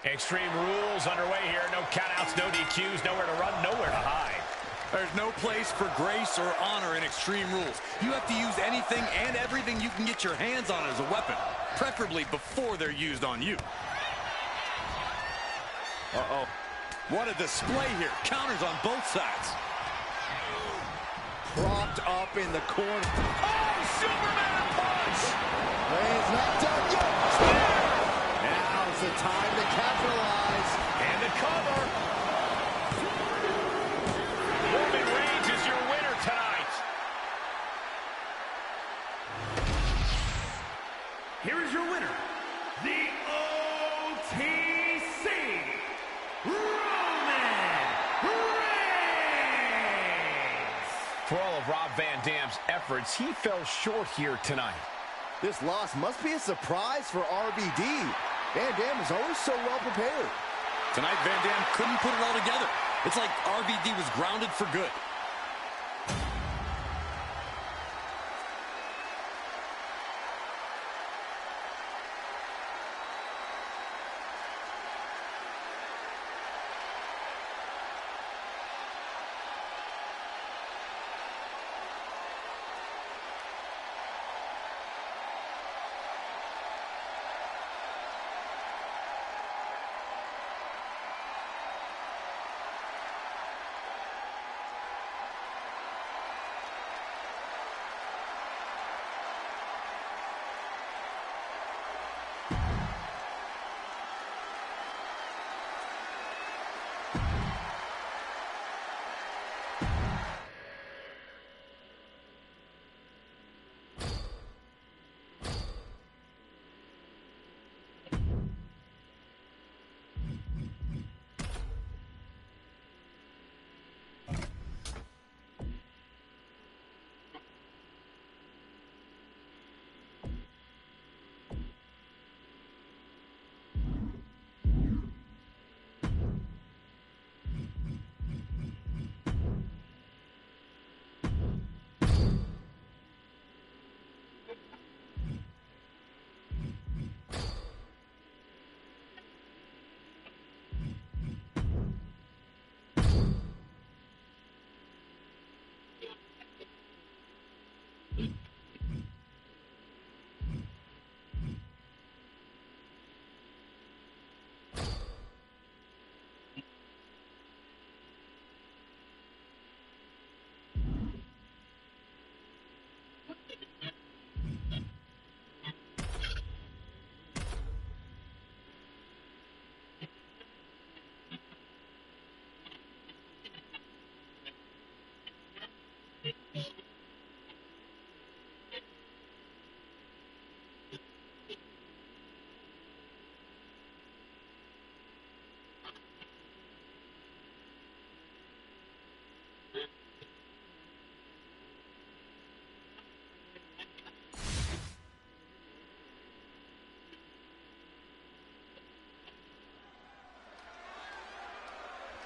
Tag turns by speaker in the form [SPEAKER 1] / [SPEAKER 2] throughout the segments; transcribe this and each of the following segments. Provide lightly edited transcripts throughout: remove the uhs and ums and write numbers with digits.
[SPEAKER 1] Extreme Rules underway here. No countouts, no DQs, nowhere to run, nowhere to hide.
[SPEAKER 2] There's no place for grace or honor in Extreme Rules. You have to use anything and everything you can get your hands on as a weapon, preferably before they're used on you. Uh-oh. What a display here. Counters on both sides.
[SPEAKER 3] Propped up in the corner.
[SPEAKER 1] Oh, Superman punch!
[SPEAKER 3] Reigns not done yet. Spear! Now's the time to capitalize.
[SPEAKER 1] And the cover. Roman Reigns is your winner tonight.
[SPEAKER 4] Here is your winner, the OTC, Roman Reigns.
[SPEAKER 1] For all of Rob Van Dam's efforts, he fell short here tonight.
[SPEAKER 3] This loss must be a surprise for RVD. Van Dam is always so well prepared.
[SPEAKER 2] Tonight, Van Dam couldn't put it all together. It's like RVD was grounded for good.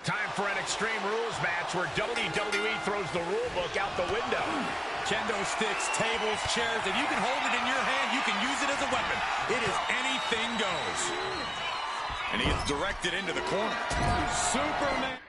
[SPEAKER 1] Time for an Extreme Rules match where WWE throws the rule book out the window.
[SPEAKER 2] Kendo sticks, tables, chairs. If you can hold it in your hand, you can use it as a weapon. It is anything goes. And he is directed into the corner. Superman.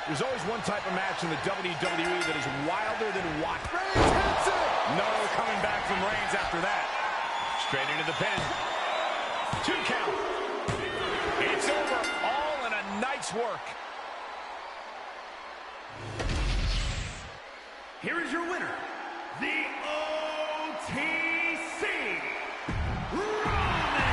[SPEAKER 1] There's always one type of match in the WWE that is wilder than what?
[SPEAKER 3] Reigns hits it!
[SPEAKER 2] No coming back from Reigns after that.
[SPEAKER 1] Straight into the pin. 2 count. It's over. All in a night's work.
[SPEAKER 4] Here is your winner, the OTC, Roman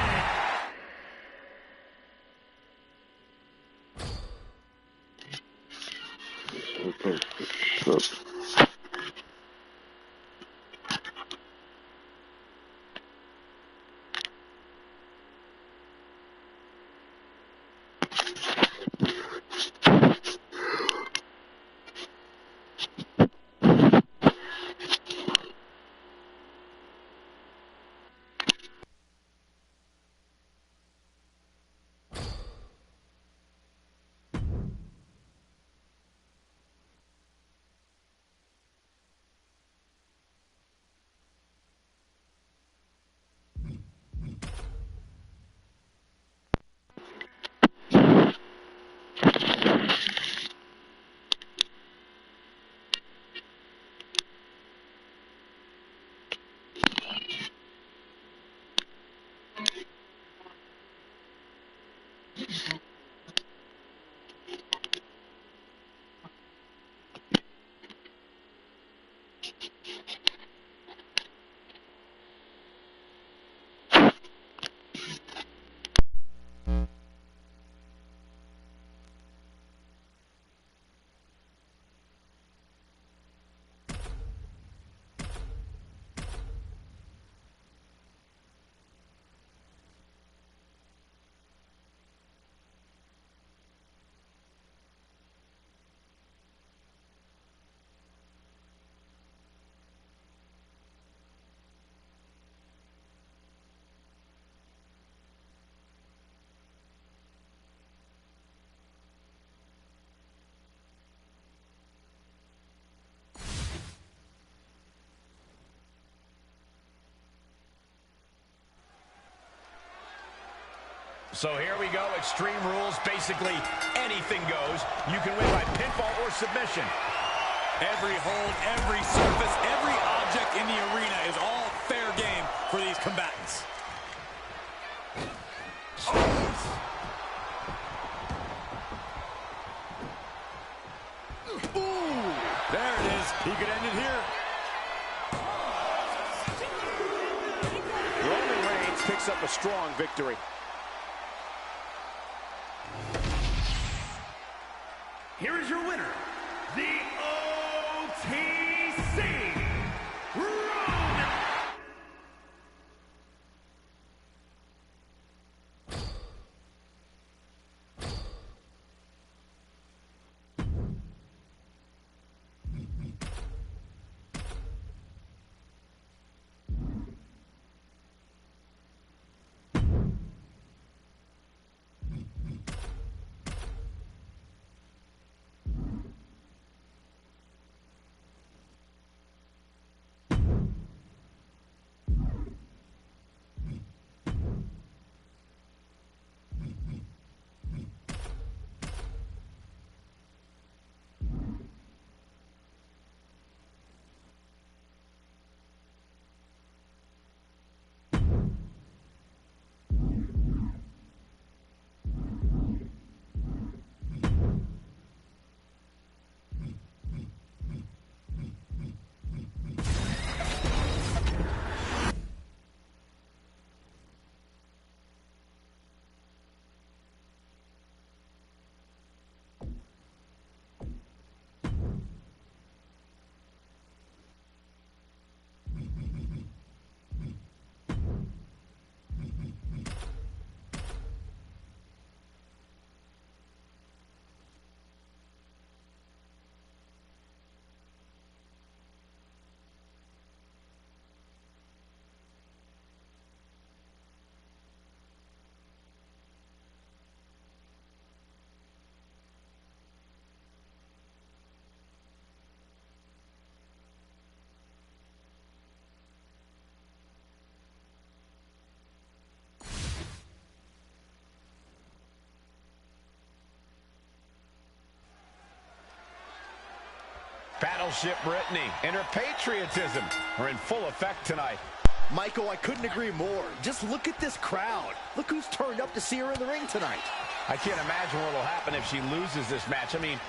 [SPEAKER 1] So here we go, Extreme Rules. Basically, anything goes. You can win by pinfall or submission.
[SPEAKER 2] Every hold, every surface, every object in the arena is all fair game for these combatants. Ooh, there it is. He could end it here.
[SPEAKER 5] Roman Reigns picks up a strong victory.
[SPEAKER 4] Here is your winner, the OTC Roman.
[SPEAKER 1] Battleship Brittany and her patriotism are in full effect tonight.
[SPEAKER 3] Michael, I couldn't agree more. Just look at this crowd. Look who's turned up to see her in the ring tonight.
[SPEAKER 1] I can't imagine what will happen if she loses this match. I mean,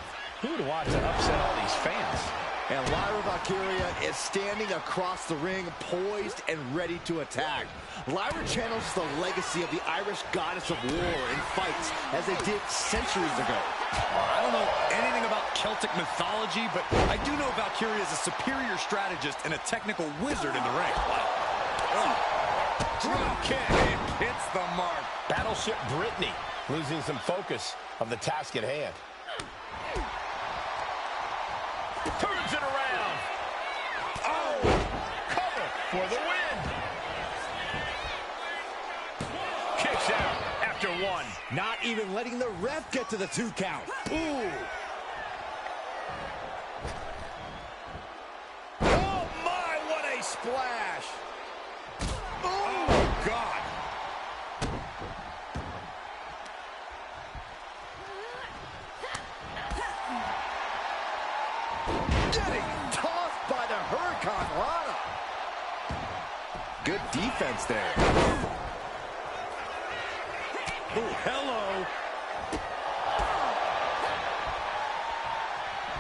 [SPEAKER 1] who would want to upset all these fans?
[SPEAKER 3] And Lyra Valkyria is standing across the ring, poised and ready to attack. Lyra channels the legacy of the Irish goddess of war in fights, as they did centuries ago.
[SPEAKER 2] I don't know anything about Celtic mythology, but I do know Valkyria is a superior strategist and a technical wizard in the ring.
[SPEAKER 1] Drop kick.
[SPEAKER 2] It hits the mark.
[SPEAKER 1] Battleship Brittany losing some focus of the task at hand. Turns it around. Oh, cover for the win. Kicks out after one.
[SPEAKER 3] Not even letting the ref get to the 2 count. Ooh.
[SPEAKER 2] Oh, my, what a splash. Oh, God.
[SPEAKER 3] Getting tossed by the Hurricane Rana. Good defense there.
[SPEAKER 2] Oh, hello.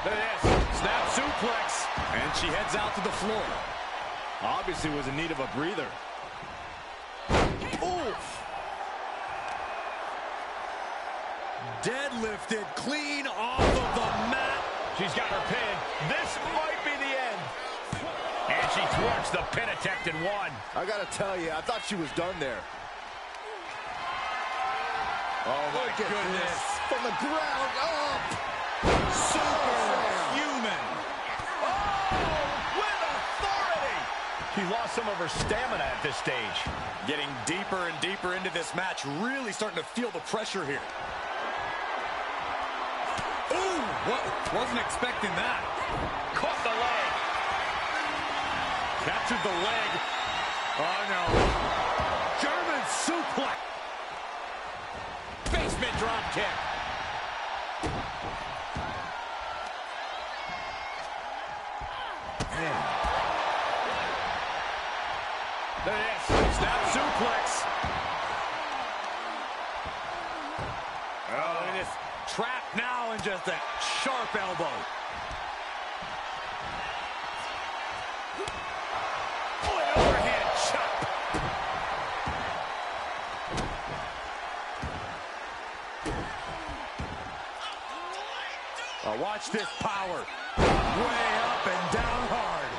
[SPEAKER 1] Look at this.
[SPEAKER 2] Snap suplex. And she heads out to the floor.
[SPEAKER 5] Obviously was in need of a breather.
[SPEAKER 3] Oof.
[SPEAKER 2] Deadlifted clean off of the mat.
[SPEAKER 1] She's got her pin. This might be the end. And she thwarts the pin attempt in one.
[SPEAKER 3] I gotta tell you, I thought she was done there.
[SPEAKER 2] Oh, my
[SPEAKER 3] Look at
[SPEAKER 2] goodness.
[SPEAKER 3] this. From the ground up.
[SPEAKER 2] Superhuman.
[SPEAKER 1] With authority. She lost some of her stamina at this stage.
[SPEAKER 2] Getting deeper and deeper into this match. Really starting to feel the pressure here. Ooh, wasn't expecting that.
[SPEAKER 1] Caught the leg.
[SPEAKER 2] Captured the leg. Oh, no. German suplex. this. Snap suplex. Oh, look at this. Trapped now and just a sharp elbow. Oh, an overhand chop. Oh, watch this power. Way up and down hard.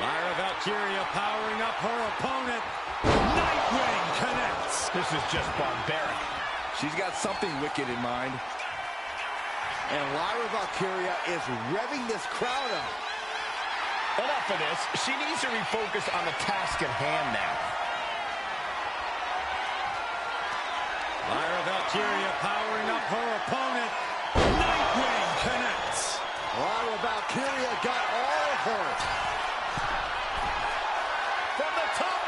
[SPEAKER 2] Lyra Valkyria powering up her opponent. Nightwing connects.
[SPEAKER 1] This is just barbaric.
[SPEAKER 3] She's got something wicked in mind. And Lyra Valkyria is revving this crowd up.
[SPEAKER 1] Enough of this. She needs to refocus on the task at hand now.
[SPEAKER 2] Lyra Valkyria powering up her opponent. Nightwing connects.
[SPEAKER 3] Lyra Valkyria got all of her.
[SPEAKER 1] From the top.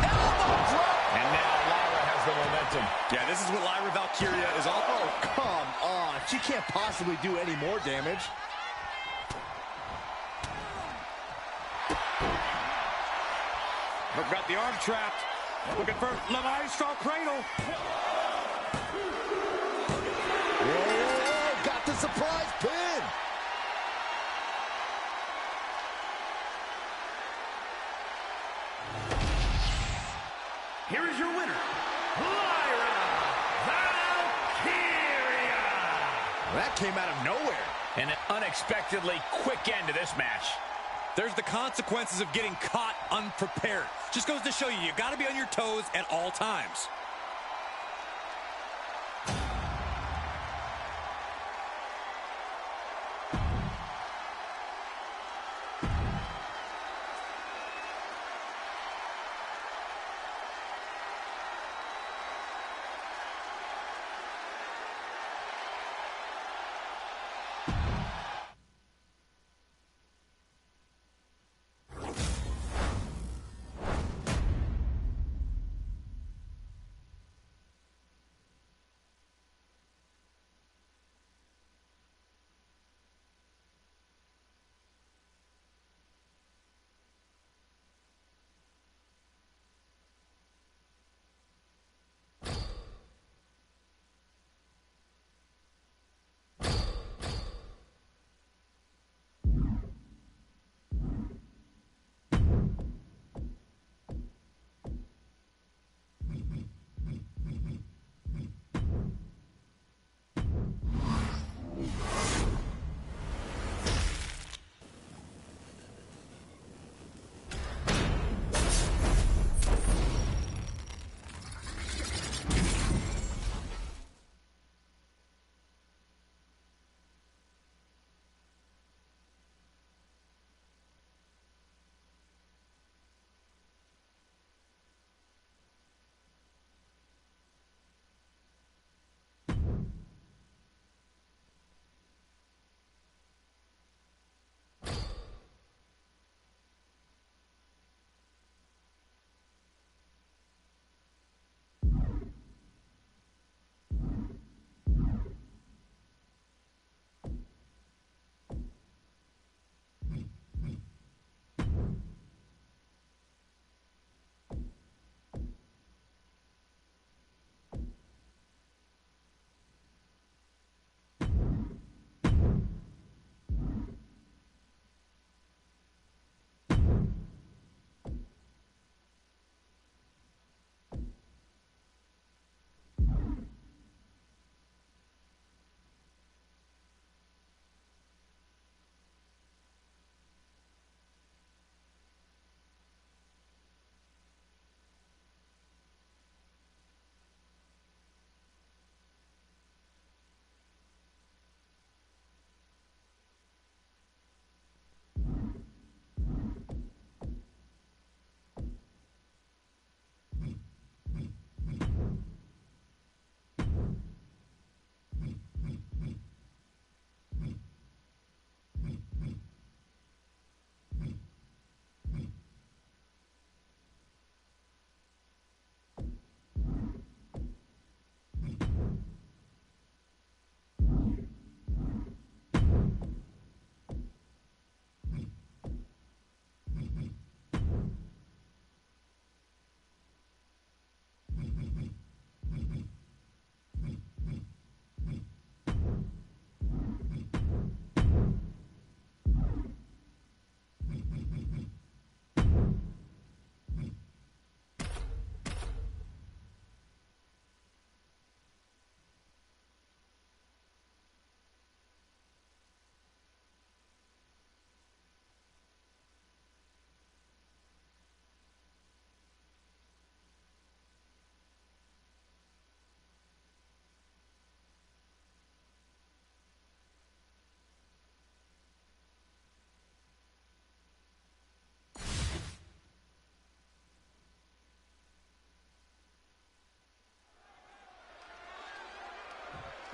[SPEAKER 1] Elbow drop. And now Lyra has the momentum.
[SPEAKER 2] Yeah, this is what Lyra Valkyria is all about.
[SPEAKER 3] Oh, come on. She can't possibly do any more damage.
[SPEAKER 2] But got the arm trapped. Looking for La Maestro Cradle.
[SPEAKER 3] Whoa, got the surprise pin.
[SPEAKER 4] Here is your winner, Lyra Valkyria.
[SPEAKER 3] That came out of nowhere.
[SPEAKER 1] And an unexpectedly quick end to this match.
[SPEAKER 2] There's the consequences of getting caught unprepared. Just goes to show you, you got to be on your toes at all times.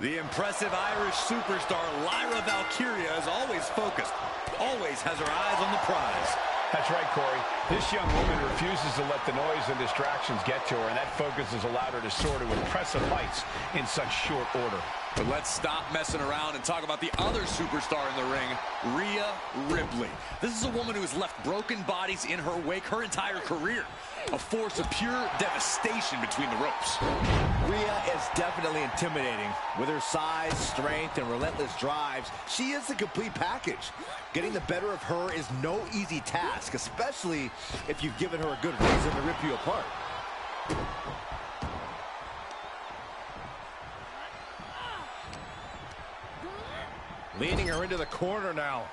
[SPEAKER 2] The impressive Irish superstar Lyra Valkyria is always focused, always has her eyes on the prize.
[SPEAKER 5] That's right, Corey. This young woman refuses to let the noise and distractions get to her, and that focus has allowed her to soar to impressive heights in such short order.
[SPEAKER 2] But let's stop messing around and talk about the other superstar in the ring, Rhea Ripley. This is a woman who has left broken bodies in her wake her entire career. A force of pure devastation between the ropes.
[SPEAKER 3] Rhea is definitely intimidating. With her size, strength, and relentless drives, she is the complete package. Getting the better of her is no easy task, especially if you've given her a good reason to rip you apart. Leaning her into the corner now.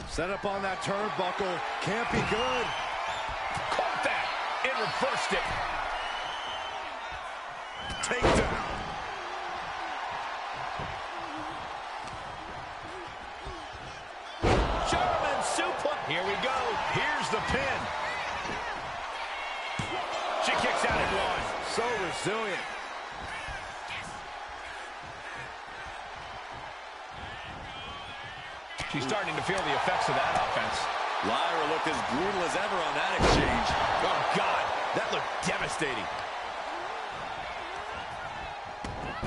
[SPEAKER 3] Set up on that turnbuckle. Can't be good.
[SPEAKER 5] Caught that and reversed it.
[SPEAKER 2] Takedown.
[SPEAKER 5] German suplex. Here we go. Here's the pin. She kicks out at one.
[SPEAKER 3] So resilient.
[SPEAKER 5] She's starting to feel the effects of that offense.
[SPEAKER 2] Lyra looked as brutal as ever on that exchange.
[SPEAKER 5] Oh, God. That looked devastating.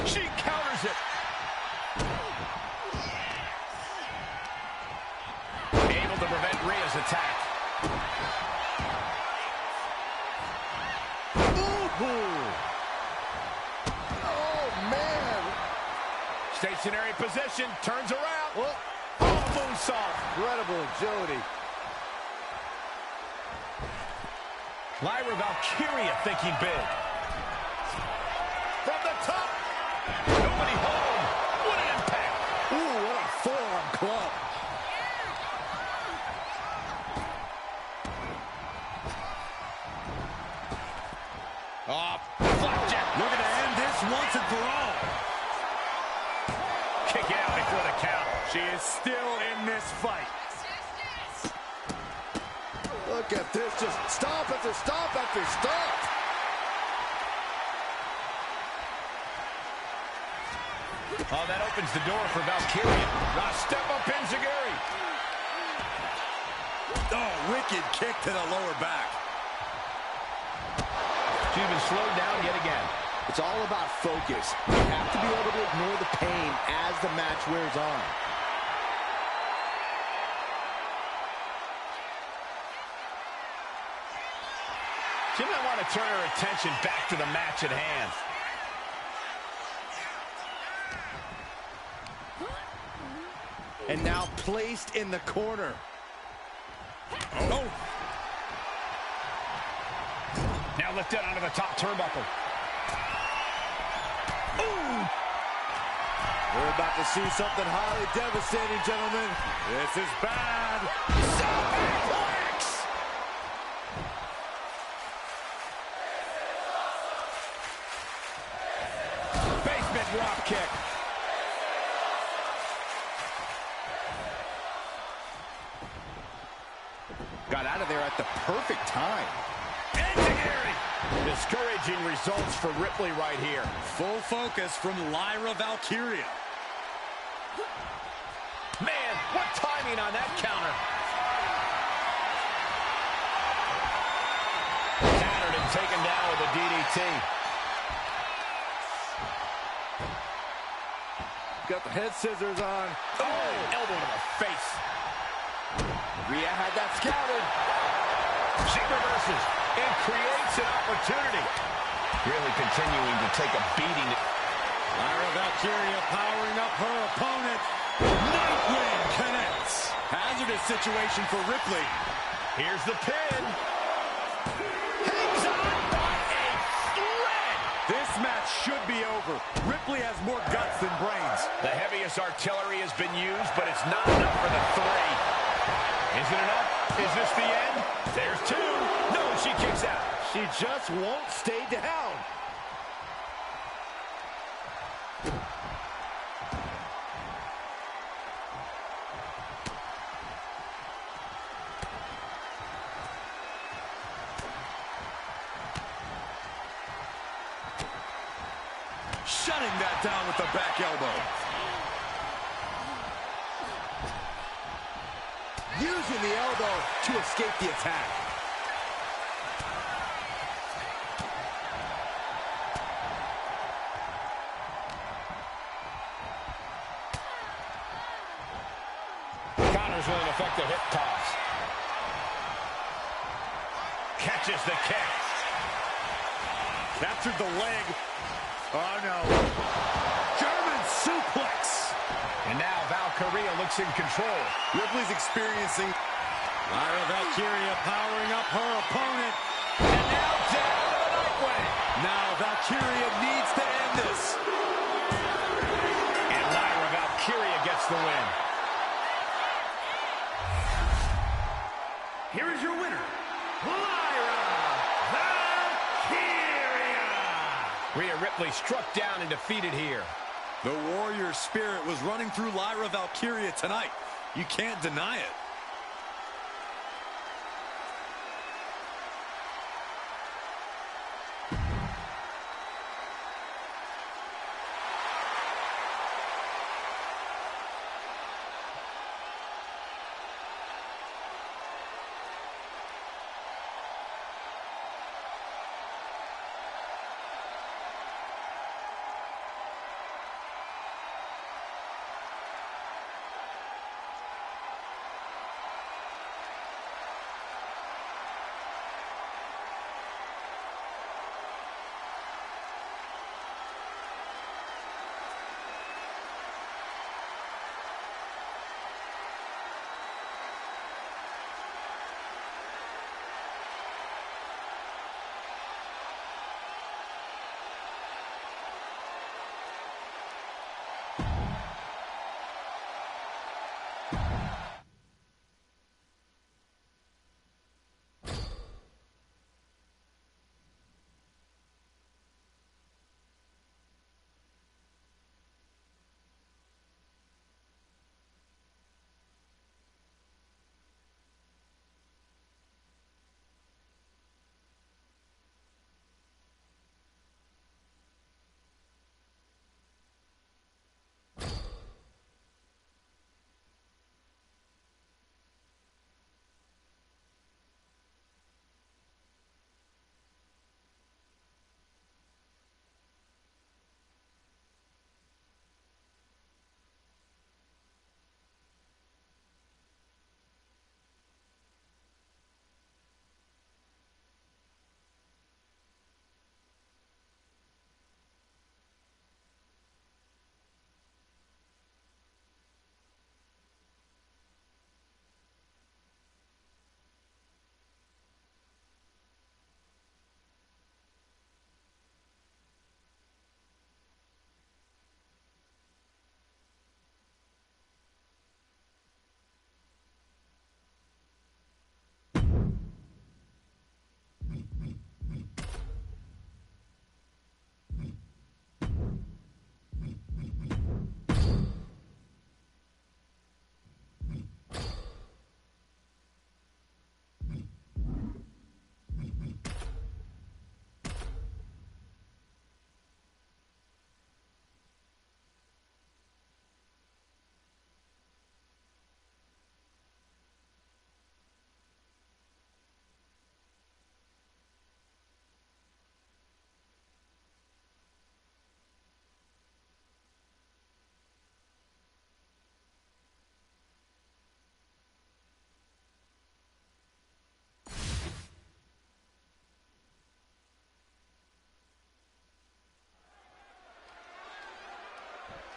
[SPEAKER 5] She counters it. Able to prevent Rhea's attack.
[SPEAKER 3] Ooh. Oh, man.
[SPEAKER 5] Stationary position. Turns around.
[SPEAKER 3] Well,
[SPEAKER 5] Oh, moonsault.
[SPEAKER 3] incredible agility.
[SPEAKER 5] Lyra Valkyria thinking big. From the top. Nobody home. What an impact.
[SPEAKER 3] Ooh, what a forearm club.
[SPEAKER 5] Oh, flapjack.
[SPEAKER 2] Looking to end this once and for all.
[SPEAKER 5] Kick out before the count.
[SPEAKER 2] She is still in this fight.
[SPEAKER 3] Look at this, just stop after stop after stop.
[SPEAKER 5] Oh, that opens the door for Valkyria. Now step up Enziguri.
[SPEAKER 2] Oh, wicked kick to the lower back.
[SPEAKER 5] She's been slowed down yet again.
[SPEAKER 3] It's all about focus. You have to be able to ignore the pain as the match wears on.
[SPEAKER 5] She might want to turn her attention back to the match at hand.
[SPEAKER 3] And now placed in the corner.
[SPEAKER 5] Oh. Now lifted onto the top turnbuckle. Ooh.
[SPEAKER 3] We're about to see something highly devastating, gentlemen.
[SPEAKER 2] This is bad.
[SPEAKER 3] Superplex!
[SPEAKER 5] Basement drop kick.
[SPEAKER 3] Got out of there at the perfect time.
[SPEAKER 5] Enziguri. Discouraging results for Ripley right here.
[SPEAKER 2] Full focus from Lyra Valkyria.
[SPEAKER 5] Man, what timing on that counter. Countered and taken down with a DDT.
[SPEAKER 3] Got the head scissors on.
[SPEAKER 5] Oh, elbow to the face.
[SPEAKER 3] Rhea had that scouted.
[SPEAKER 5] She reverses and creates an opportunity. Really continuing to take a beating.
[SPEAKER 2] Lyra Valkyria powering up her opponent. Nightwing connects. Hazardous situation for Ripley.
[SPEAKER 5] Here's the pin. Hangs on by a thread.
[SPEAKER 2] This match should be over. Ripley has more guts than brains.
[SPEAKER 5] The heaviest artillery has been used, but it's not enough for the three. Is it enough? Is this the end? There's two. No, she kicks out.
[SPEAKER 3] She just won't stay down.
[SPEAKER 2] shutting that down with the back elbow.
[SPEAKER 3] Using the elbow to escape the attack.
[SPEAKER 5] Counters with an effective hip toss. Catches the kick.
[SPEAKER 3] Captured the leg. Oh, no. German suplex.
[SPEAKER 5] And now Valkyria looks in control.
[SPEAKER 2] Ripley's experiencing.
[SPEAKER 3] Lyra Valkyria powering up her opponent.
[SPEAKER 5] And now down to the Nightwing.
[SPEAKER 2] Now Valkyria needs to end this.
[SPEAKER 5] And Lyra Valkyria gets the win.
[SPEAKER 4] Here is your winner, Lyra Valkyria.
[SPEAKER 5] Rhea Ripley struck down and defeated here.
[SPEAKER 2] The warrior spirit was running through Lyra Valkyria tonight. You can't deny it.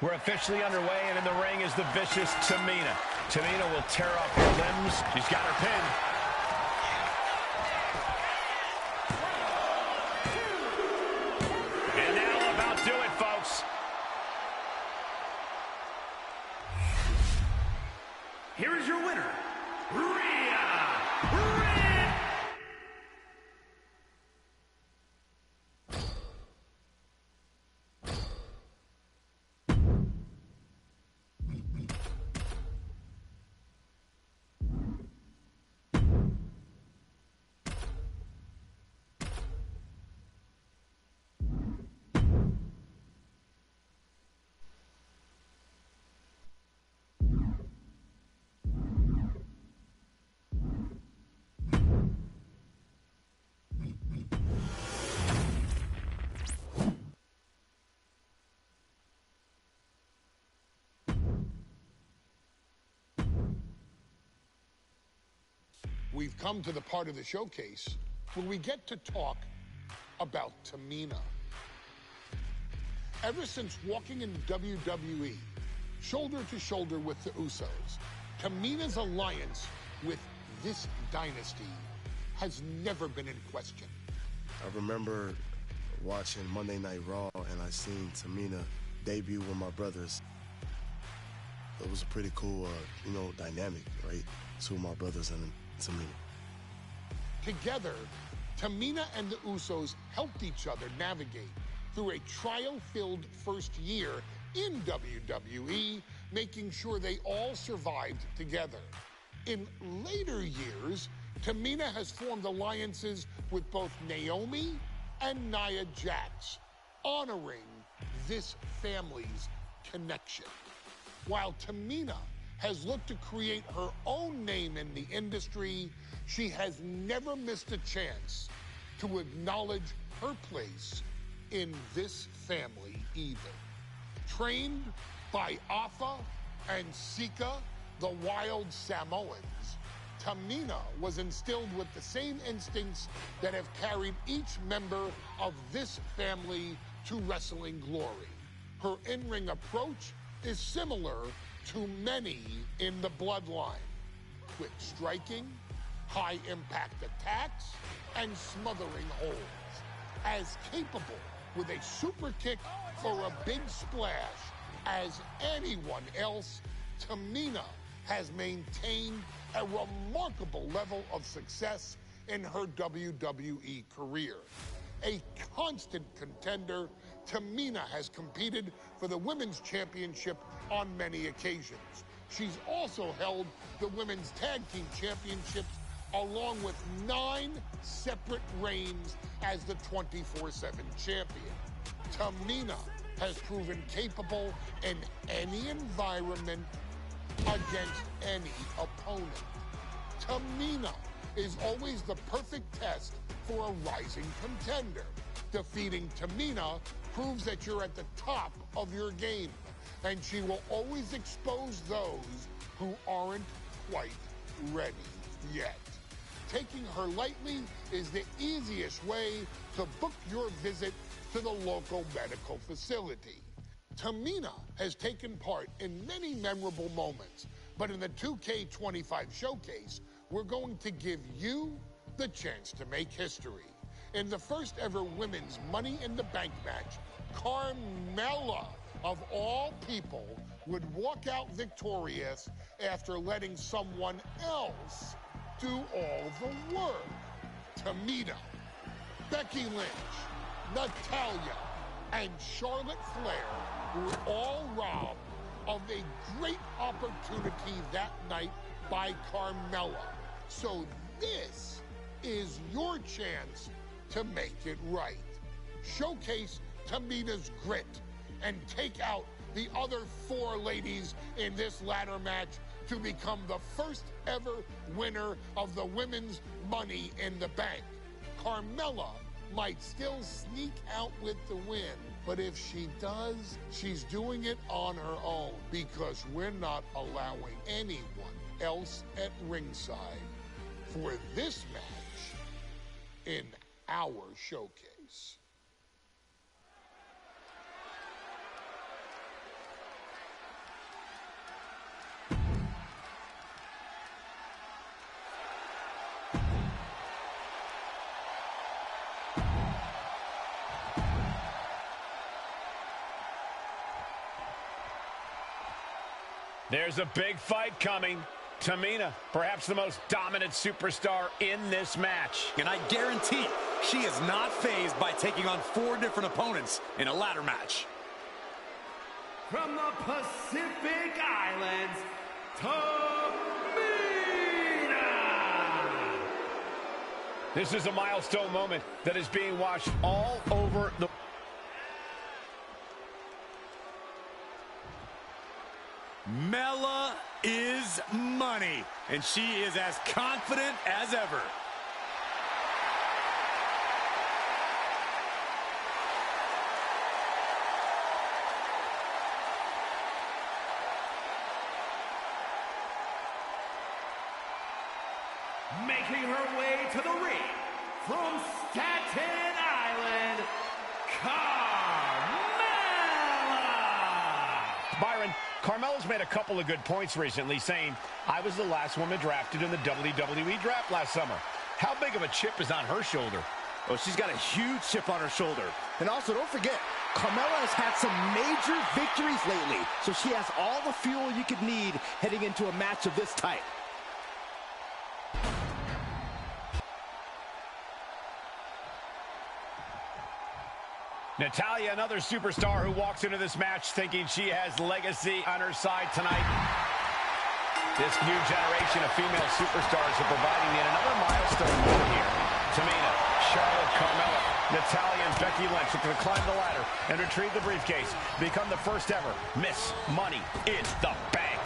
[SPEAKER 5] We're officially underway, and in the ring is the vicious Tamina. Tamina will tear off her limbs. She's got her pinned. And that'll about do it, folks.
[SPEAKER 4] Here is your winner, Rhea
[SPEAKER 6] we've come to the part of the showcase where we get to talk about Tamina. Ever since walking in WWE, shoulder to shoulder with the Usos, Tamina's alliance with this dynasty has never been in question.
[SPEAKER 7] I remember watching Monday Night Raw, and I seen Tamina debut with my brothers. It was a pretty cool, dynamic, right? Two of my brothers and Tamina.
[SPEAKER 6] Together, Tamina and the Usos helped each other navigate through a trial-filled first year in WWE, making sure they all survived together. In later years, Tamina has formed alliances with both Naomi and Nia Jax, honoring this family's connection. While Tamina has looked to create her own name in the industry, she has never missed a chance to acknowledge her place in this family either. Trained by Afa and Sika, the wild Samoans, Tamina was instilled with the same instincts that have carried each member of this family to wrestling glory. Her in-ring approach is similar to many in the bloodline. Quick striking, high-impact attacks, and smothering holds. As capable with a super kick or a big splash as anyone else, Tamina has maintained a remarkable level of success in her WWE career. A constant contender, Tamina has competed for the Women's Championship on many occasions. She's also held the Women's Tag Team Championships along with 9 separate reigns as the 24/7 champion. Tamina has proven capable in any environment against any opponent. Tamina is always the perfect test for a rising contender. Defeating Tamina proves that you're at the top of your game, and she will always expose those who aren't quite ready yet. Taking her lightly is the easiest way to book your visit to the local medical facility. Tamina has taken part in many memorable moments, but in the 2K25 showcase, we're going to give you the chance to make history. In the first ever women's Money in the Bank match, Carmella, of all people, would walk out victorious after letting someone else do all the work. Tamina, Becky Lynch, Natalya, and Charlotte Flair were all robbed of a great opportunity that night by Carmella. So this is your chance to make it right. Showcase Tamina's grit and take out the other 4 ladies in this ladder match to become the first ever winner of the Women's Money in the Bank. Carmella might still sneak out with the win, but if she does, she's doing it on her own because we're not allowing anyone else at ringside for this match in our showcase.
[SPEAKER 5] There's a big fight coming. Tamina, perhaps the most dominant superstar in this match.
[SPEAKER 2] And I guarantee she is not fazed by taking on 4 different opponents in a ladder match.
[SPEAKER 4] From the Pacific Islands, Tamina!
[SPEAKER 5] This is a milestone moment that is being watched all over the...
[SPEAKER 2] Mella is money, and she is as confident as ever.
[SPEAKER 4] making her way to the ring from Staten Island, Carmella!
[SPEAKER 5] Byron, Carmella's made a couple of good points recently, saying, I was the last woman drafted in the WWE draft last summer. How big of a chip is on her shoulder?
[SPEAKER 3] Oh, she's got a huge chip on her shoulder. And also, don't forget, Carmella has had some major victories lately, so she has all the fuel you could need heading into a match of this type.
[SPEAKER 5] Natalya, another superstar who walks into this match thinking she has legacy on her side tonight. This new generation of female superstars are providing yet another milestone moment here. Tamina, Charlotte, Carmella, Natalya, and Becky Lynch are going to climb the ladder and retrieve the briefcase. Become the first ever Miss Money in the Bank.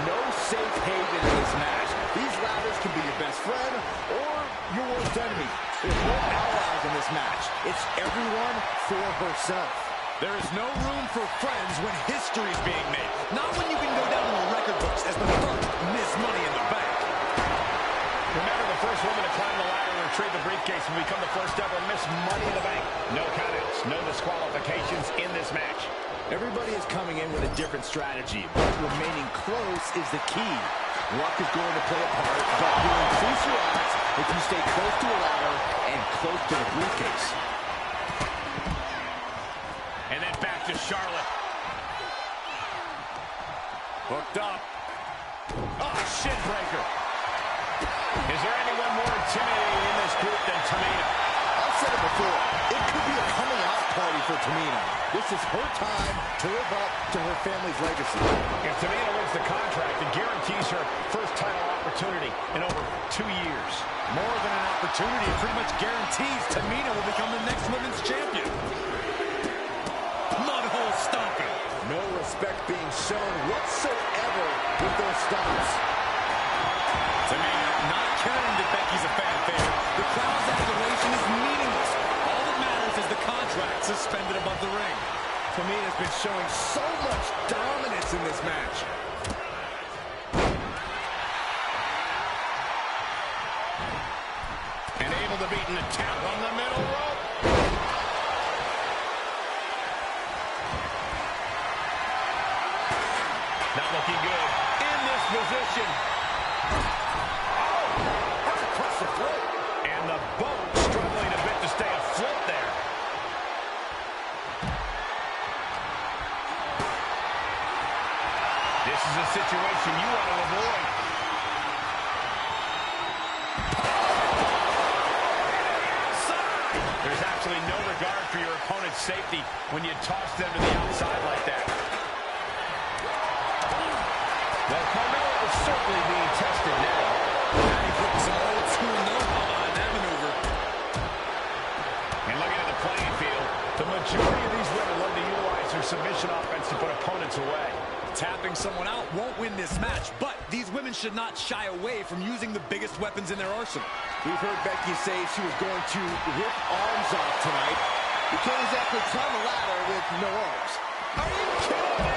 [SPEAKER 3] No safe haven in this match. These ladders can be your best friend or your worst enemy. There's no allies in this match. It's everyone for herself.
[SPEAKER 2] There is no room for friends when history is being made. Not when you can go down in the record books as the first Miss Money in the Bank.
[SPEAKER 5] Remember, the first woman to climb the ladder and retrieve the briefcase will become the first ever Miss Money in the Bank. No countouts, no disqualifications in this match.
[SPEAKER 3] Everybody is coming in with a different strategy, but remaining close is the key. Luck is going to play a part, but you'll increase your odds if you stay close to a ladder and close to the briefcase.
[SPEAKER 5] And then back to Charlotte. Hooked up. Oh, shin breaker. Is there anyone more intimidating in this group than Tamina?
[SPEAKER 3] I've said it before, it could be a coming out party for Tamina. This is her time to live up to her family's legacy.
[SPEAKER 5] If Tamina wins the contract, it guarantees her first title opportunity in over 2 years.
[SPEAKER 2] More than an opportunity, it pretty much guarantees Tamina will become the next women's champion. Mudhole stomping.
[SPEAKER 3] No respect being shown whatsoever with those stomps.
[SPEAKER 2] Tamina not caring that Becky's a fan favorite. The crowd's adoration is meaningless. All that matters is the contract suspended above the ring.
[SPEAKER 3] Tamina's been showing so much dominance in this match.
[SPEAKER 5] And able to beat an attack on the middle rope. Not looking good in this position.
[SPEAKER 3] That's across the throat.
[SPEAKER 5] And the boat struggling a bit to stay afloat there. This is a situation you want to avoid. There's absolutely no regard for your opponent's safety when you toss them to the outside like that. Well, Carmella is certainly being tested now.
[SPEAKER 2] He put some old school know-how behind that maneuver.
[SPEAKER 5] And looking at the playing field, the majority of these women love to utilize their submission offense to put opponents away.
[SPEAKER 2] Tapping someone out won't win this match, but these women should not shy away from using the biggest weapons in their arsenal.
[SPEAKER 3] We've heard Becky say she was going to rip arms off tonight. You can't exactly climb a ladder with no arms.
[SPEAKER 2] Are you kidding me?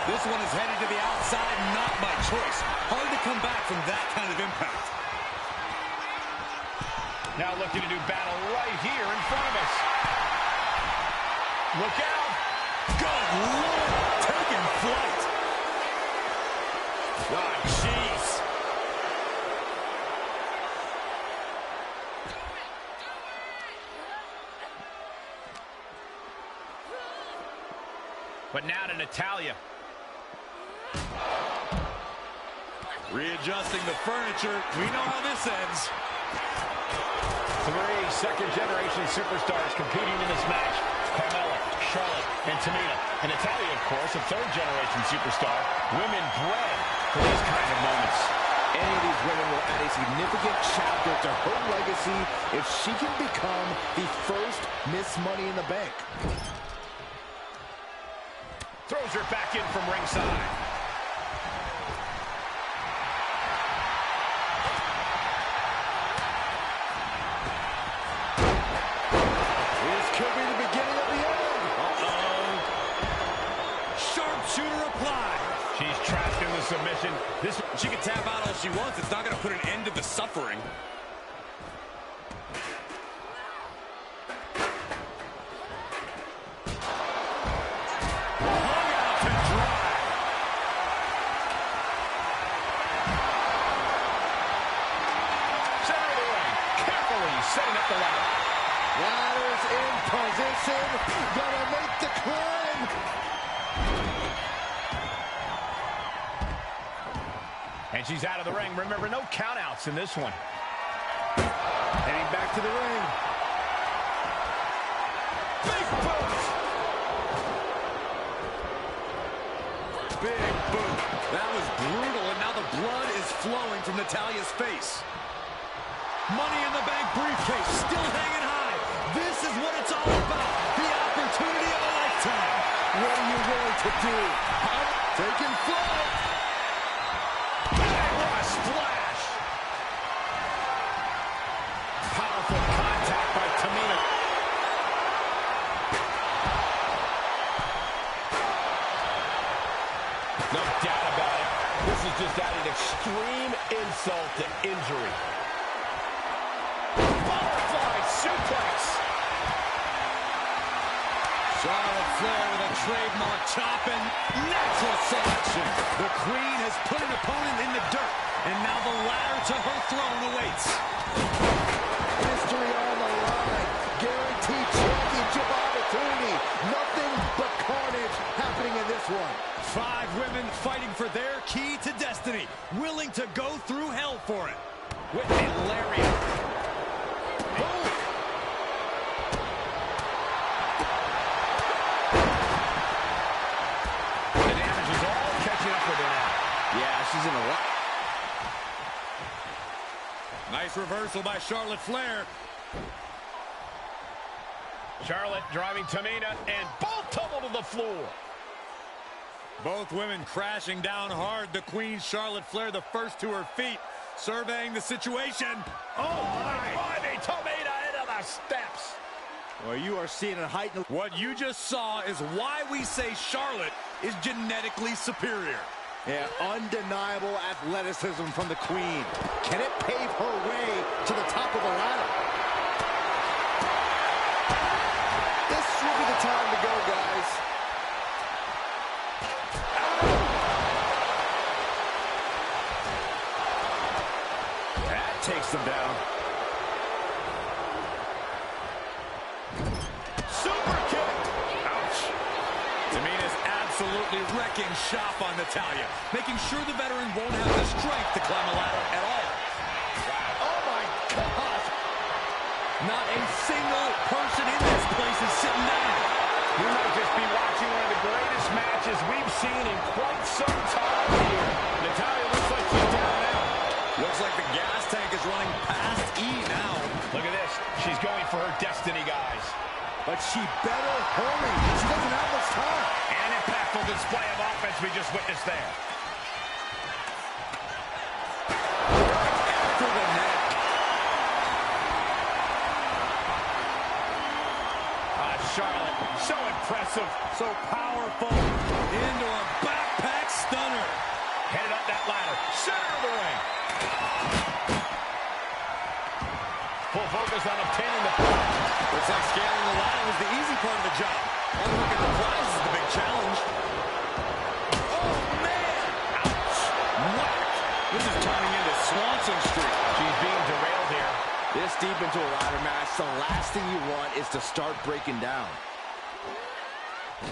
[SPEAKER 2] This one is headed to the outside, not by choice. Hard to come back from that kind of impact.
[SPEAKER 5] Now looking to do battle right here in front of us. Look out!
[SPEAKER 2] Good Lord, taking flight.
[SPEAKER 5] Ah, jeez. But now to Natalya.
[SPEAKER 2] Readjusting the furniture. We know how this ends.
[SPEAKER 5] 3 second-generation superstars competing in this match. Carmella, Charlotte, and Tamina. And Natalya, of course, a third-generation superstar. Women bred for these kind of moments.
[SPEAKER 3] Any of these women will add a significant chapter to her legacy if she can become the first Miss Money in the Bank.
[SPEAKER 5] Throws her back in from ringside.
[SPEAKER 3] Could be the beginning of the end.
[SPEAKER 2] Uh-oh. Sharpshooter applied.
[SPEAKER 5] She's trapped left in the submission.
[SPEAKER 2] She can tap out all she wants. It's not going to put an end to the suffering.
[SPEAKER 5] Setting up the ladder.
[SPEAKER 3] Ladder's in position. Gonna make the climb.
[SPEAKER 5] And she's out of the ring. Remember, no countouts in this one.
[SPEAKER 3] Heading back to the ring.
[SPEAKER 5] Big boot.
[SPEAKER 2] Big boot. That was brutal, and now the blood is flowing from Natalya's face. Money in the Bank briefcase still hanging high. This is what it's all about. The opportunity of a lifetime.
[SPEAKER 3] What are you willing to do? I'm taking flight.
[SPEAKER 5] Bang, what a splash. Powerful contact by Tamina. No doubt about it. This is just adding extreme insult to injury. Butterfly suplex.
[SPEAKER 2] Charlotte Flair with a trademark chop and natural selection. The Queen has put an opponent in the dirt, and now the ladder to her throne awaits.
[SPEAKER 3] History on the line. Guaranteed championship opportunity. Nothing but carnage happening in this one.
[SPEAKER 2] 5 women fighting for their key to destiny, willing to go through hell for it.
[SPEAKER 5] With a lariat.
[SPEAKER 3] She's in a lot.
[SPEAKER 2] Nice reversal by Charlotte Flair.
[SPEAKER 5] Charlotte driving Tamina, and both tumble to the floor.
[SPEAKER 2] Both women crashing down hard. The Queen, Charlotte Flair, the first to her feet, surveying the situation.
[SPEAKER 5] Oh, my. Tamina into the steps.
[SPEAKER 3] Well, you are seeing a heightened...
[SPEAKER 2] What you just saw is why we say Charlotte is genetically superior.
[SPEAKER 3] Yeah, undeniable athleticism from the Queen. Can it pave her way to the top of the ladder? This will be the time to go, guys. That takes them down.
[SPEAKER 5] Super kick. Ouch.
[SPEAKER 2] Tamina's absolutely wrecking shop on Natalya, making sure the veteran won't have the strength to climb a ladder at all.
[SPEAKER 5] Wow. Oh, my God.
[SPEAKER 2] Not a single person in this place is sitting down.
[SPEAKER 5] We might just be watching one of the greatest matches we've seen in quite some time here. Natalya looks like she's down now.
[SPEAKER 2] Looks like the gas tank is running past E now.
[SPEAKER 5] Look at this. She's going for her destiny, guys.
[SPEAKER 3] But she better hurry. She doesn't have much time.
[SPEAKER 5] And an impactful display of offense we just witnessed there.
[SPEAKER 2] After the neck.
[SPEAKER 5] Charlotte, so impressive.
[SPEAKER 2] So powerful. Into a backpack stunner.
[SPEAKER 5] Headed up that ladder. Center of the ring. Full focus on obtaining the prize.
[SPEAKER 2] Looks like scaling the ladder was the easy part of the job. Unhooking the prize is the big challenge. Oh, man! Ouch! Whack! This is turning into Swanson Street.
[SPEAKER 5] She's being derailed here.
[SPEAKER 3] This deep into a ladder match, the last thing you want is to start breaking down.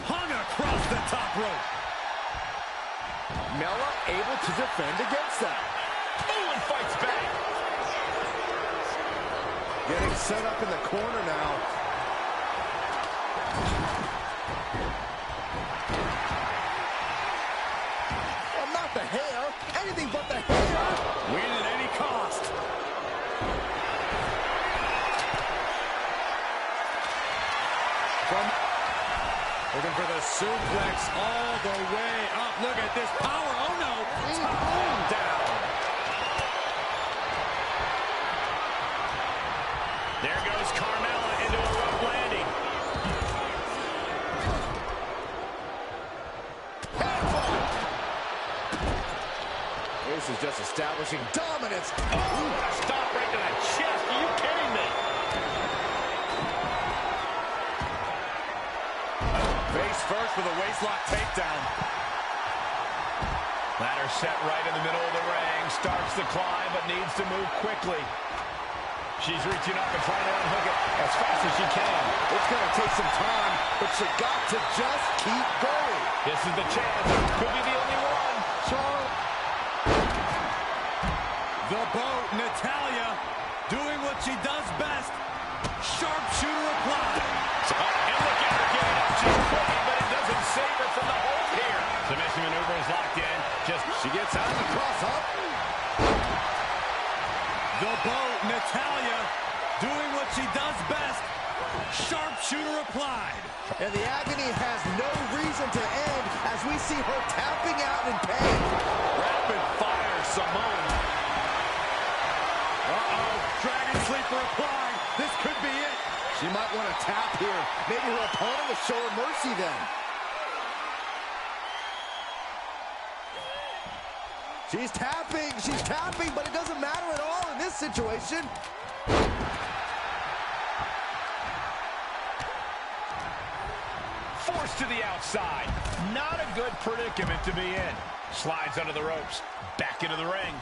[SPEAKER 2] Hung across the top rope.
[SPEAKER 3] Mella able to defend against that.
[SPEAKER 5] Oh, and fights back.
[SPEAKER 3] Getting set up in the corner now. Well, not the hair. Anything but the hair.
[SPEAKER 2] Win at any cost. Looking for the suplex all the way up. Look at this power. Oh, no. Boom, down.
[SPEAKER 5] There goes Carmella into a rough landing.
[SPEAKER 3] This is just establishing dominance.
[SPEAKER 5] Oh, stop right to the chest. Are you kidding me?
[SPEAKER 2] Face first with a waistlock takedown.
[SPEAKER 5] Ladder set right in the middle of the ring. Starts the climb, but needs to move quickly. She's reaching up and trying to unhook it as fast as she can.
[SPEAKER 3] It's going to take some time, but she got to just keep going.
[SPEAKER 5] This is the chance. Could be the only one.
[SPEAKER 3] Charlotte.
[SPEAKER 2] The boat, Natalya, doing what she does best. Sharpshooter applied.
[SPEAKER 5] And look at her getting up. She's quick, but it doesn't save her from the hold here. Submission maneuver is locked in.
[SPEAKER 3] She gets out of the cross up.
[SPEAKER 2] The boat, Natalya, doing what she does best. Sharpshooter applied.
[SPEAKER 3] And the agony has no reason to end as we see her tapping out in pain.
[SPEAKER 2] Rapid fire, Simone. Uh-oh, Dragon Sleeper applied. This could be it.
[SPEAKER 3] She might want to tap here. Maybe her opponent will show her mercy then. She's tapping, but it doesn't matter at all in this situation.
[SPEAKER 5] Forced to the outside. Not a good predicament to be in. Slides under the ropes. Back into the ring.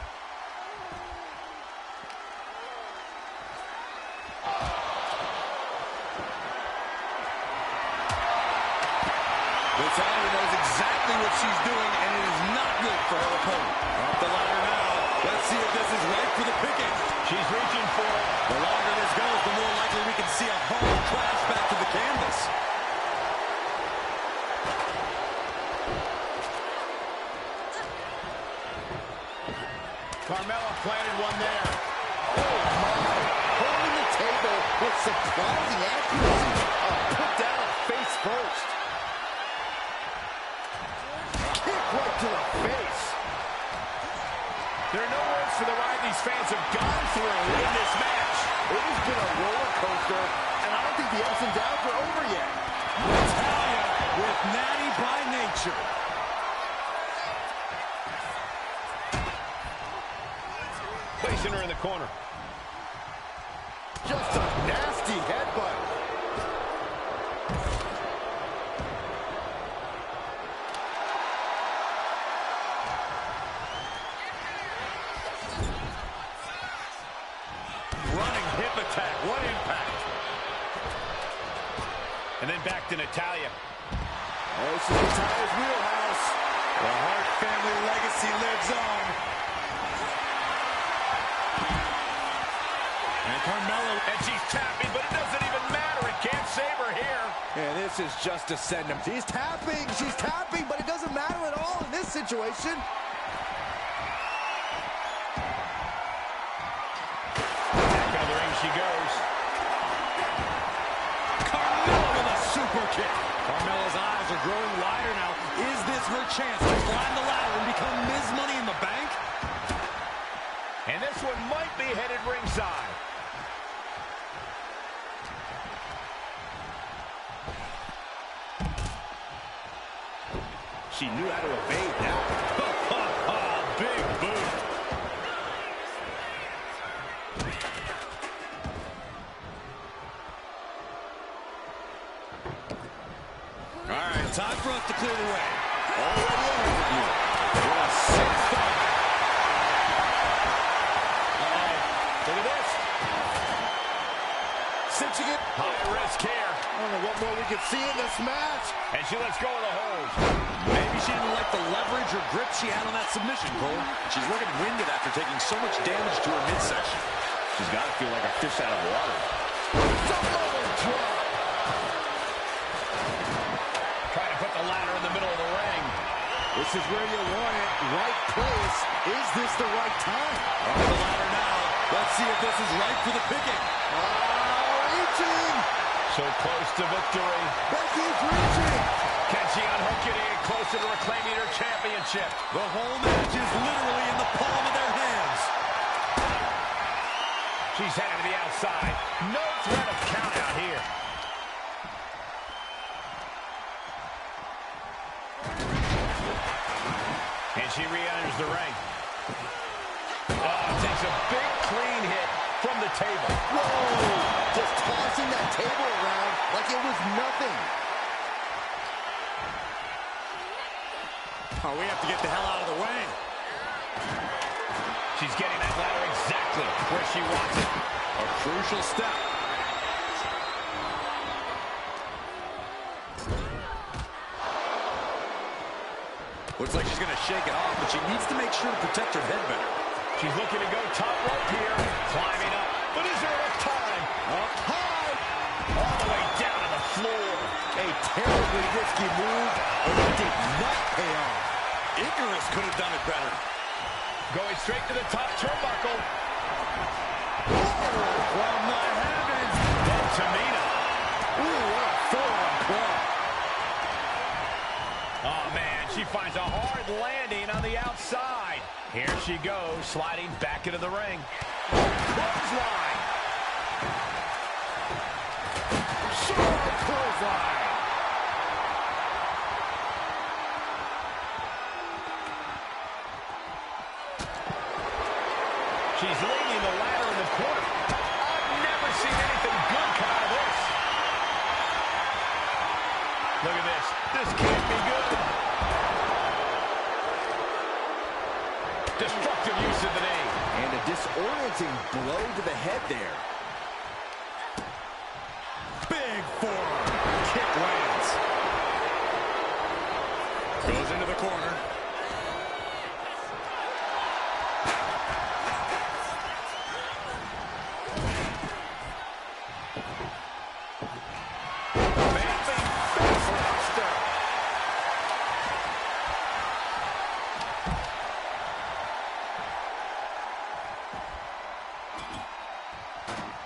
[SPEAKER 2] Natalya knows exactly what she's doing, and it is not good for her opponent. Up the ladder now. Let's see if this is right for the picking.
[SPEAKER 5] She's reaching for it.
[SPEAKER 2] The longer this goes, the more likely we can see a hard crash back to the canvas.
[SPEAKER 5] Carmella planted one there.
[SPEAKER 3] Oh, my. Holding the table with surprising accuracy. Put down face first. Kick right to the face.
[SPEAKER 5] There are no words for the ride these fans have gone through in this match.
[SPEAKER 3] It has been a roller coaster, and I don't think the ups and downs are over yet.
[SPEAKER 2] Natalya with natty by nature.
[SPEAKER 5] Placing her in the corner.
[SPEAKER 3] Just a nasty headbutt.
[SPEAKER 5] Running hip attack. What impact. And then back to Natalya.
[SPEAKER 3] This is Natalya's wheelhouse.
[SPEAKER 2] The Hart family legacy lives on. And Carmella,
[SPEAKER 5] And she's tapping, but it doesn't even matter. It can't save her here.
[SPEAKER 3] And this is just to send him. She's tapping, but it doesn't matter at all in this situation.
[SPEAKER 5] Back into the ring she goes.
[SPEAKER 2] Carmella with a super kick. Carmella's eyes are growing wider now. Is this her chance to climb the ladder and become Ms. Money in the Bank?
[SPEAKER 5] And this one might be headed ringside.
[SPEAKER 3] She knew how to evade that.
[SPEAKER 2] Big boot. All right, time for us to clear the way.
[SPEAKER 3] Already ahead of you. What a sick start.
[SPEAKER 5] Look at this.
[SPEAKER 3] Cinching it.
[SPEAKER 5] High risk here.
[SPEAKER 3] I don't know what more we could see in this match.
[SPEAKER 5] And she lets go of the hold.
[SPEAKER 2] Maybe she didn't like the leverage or grip she had on that submission, Cole. She's looking winded after taking so much damage to her midsection.
[SPEAKER 5] She's got to feel like a fish out of water.
[SPEAKER 3] Samoan drop.
[SPEAKER 5] Trying to put the ladder in the middle of the ring.
[SPEAKER 3] This is where you want it. Right place. Is this the right time?
[SPEAKER 2] Off the ladder now. Let's see if this is right for the picking.
[SPEAKER 3] Reaching.
[SPEAKER 5] So close to victory.
[SPEAKER 3] Becky's reaching.
[SPEAKER 5] Can she unhook it and get closer to reclaiming her championship?
[SPEAKER 2] The whole match is literally in the palm of their hands.
[SPEAKER 5] She's headed to the outside. No threat of count out here. And she re-enters the ring. Oh, takes a big clean hit from the table.
[SPEAKER 3] Whoa! Just tossing that table around like it was nothing.
[SPEAKER 2] Oh, we have to get the hell out of the way.
[SPEAKER 5] She's getting that ladder exactly where she wants it.
[SPEAKER 2] A crucial step. Looks like she's going to shake it off, but she needs to make sure to protect her head better.
[SPEAKER 5] She's looking to go top rope here. Climbing up. But is there enough time?
[SPEAKER 3] Up high.
[SPEAKER 5] All the way down to the floor.
[SPEAKER 3] A terribly risky move, and it did not pay off.
[SPEAKER 2] Icarus could have done it better.
[SPEAKER 5] Going straight to the top turnbuckle.
[SPEAKER 2] From the heavens.
[SPEAKER 5] And Tamina.
[SPEAKER 3] Ooh, what a forearm club.
[SPEAKER 5] Oh, man, she finds a hard landing on the outside. Here she goes, sliding back into the ring. Clothesline. Sharp clothesline. She's leaning the ladder in the corner. I've never seen anything good come out of this. Look at this. This can't be good. Destructive use of the knee.
[SPEAKER 3] And a disorienting blow to the head there.
[SPEAKER 2] Big forearm. Kick lands. Goes into the corner.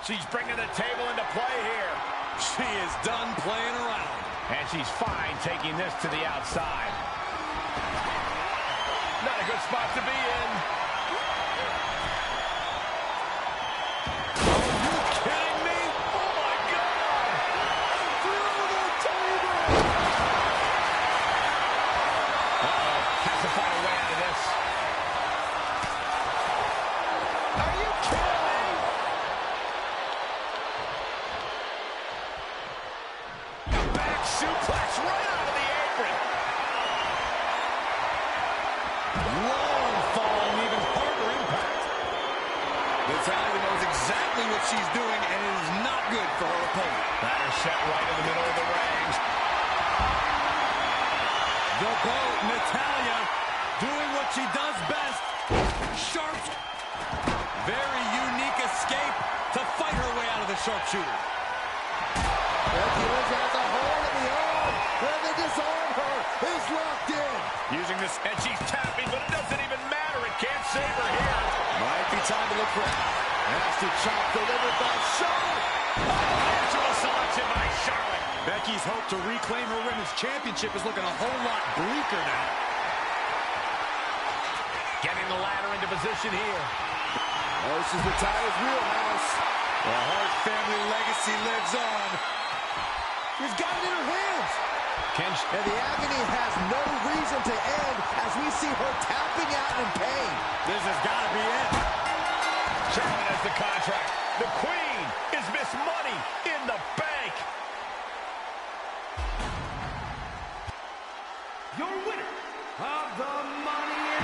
[SPEAKER 5] She's bringing the table into play here.
[SPEAKER 2] She is done playing around.
[SPEAKER 5] And she's fine taking this to the outside. Not a good spot to be in.
[SPEAKER 2] Are you kidding me?
[SPEAKER 5] Oh, my God.
[SPEAKER 3] Through the table.
[SPEAKER 5] Uh-oh. Has to find a way out of this. Are you kidding me? A back suplex right out of the apron.
[SPEAKER 2] Long fall and even harder impact. Natalya knows exactly what she's doing, and it is not good for her opponent.
[SPEAKER 5] Ladder set right in the middle of the ring.
[SPEAKER 2] The boat, Natalya, doing what she does best. Sharp. Very unique escape to fight her way out of the sharpshooter.
[SPEAKER 3] Becky Lynch has a hold of the arm. When they disarm her, is locked in.
[SPEAKER 5] Using this, and she's tapping, but it doesn't even matter. It can't save her here.
[SPEAKER 2] Might be time to look for
[SPEAKER 3] Nasty chop delivered by Charlotte.
[SPEAKER 5] Natural selection by Charlotte.
[SPEAKER 2] Becky's hope to reclaim her women's championship is looking a whole lot bleaker now.
[SPEAKER 5] Getting the ladder into position here.
[SPEAKER 3] Oh, this is Natalya's wheelhouse.
[SPEAKER 2] The Hart family legacy lives on.
[SPEAKER 3] She's got it in her hands.
[SPEAKER 5] And
[SPEAKER 3] the agony has no reason to end as we see her tapping out in pain.
[SPEAKER 2] This has got to be it.
[SPEAKER 5] Charlotte has the contract. The Queen is Miss Money in the Bank.
[SPEAKER 4] Your winner of the Money in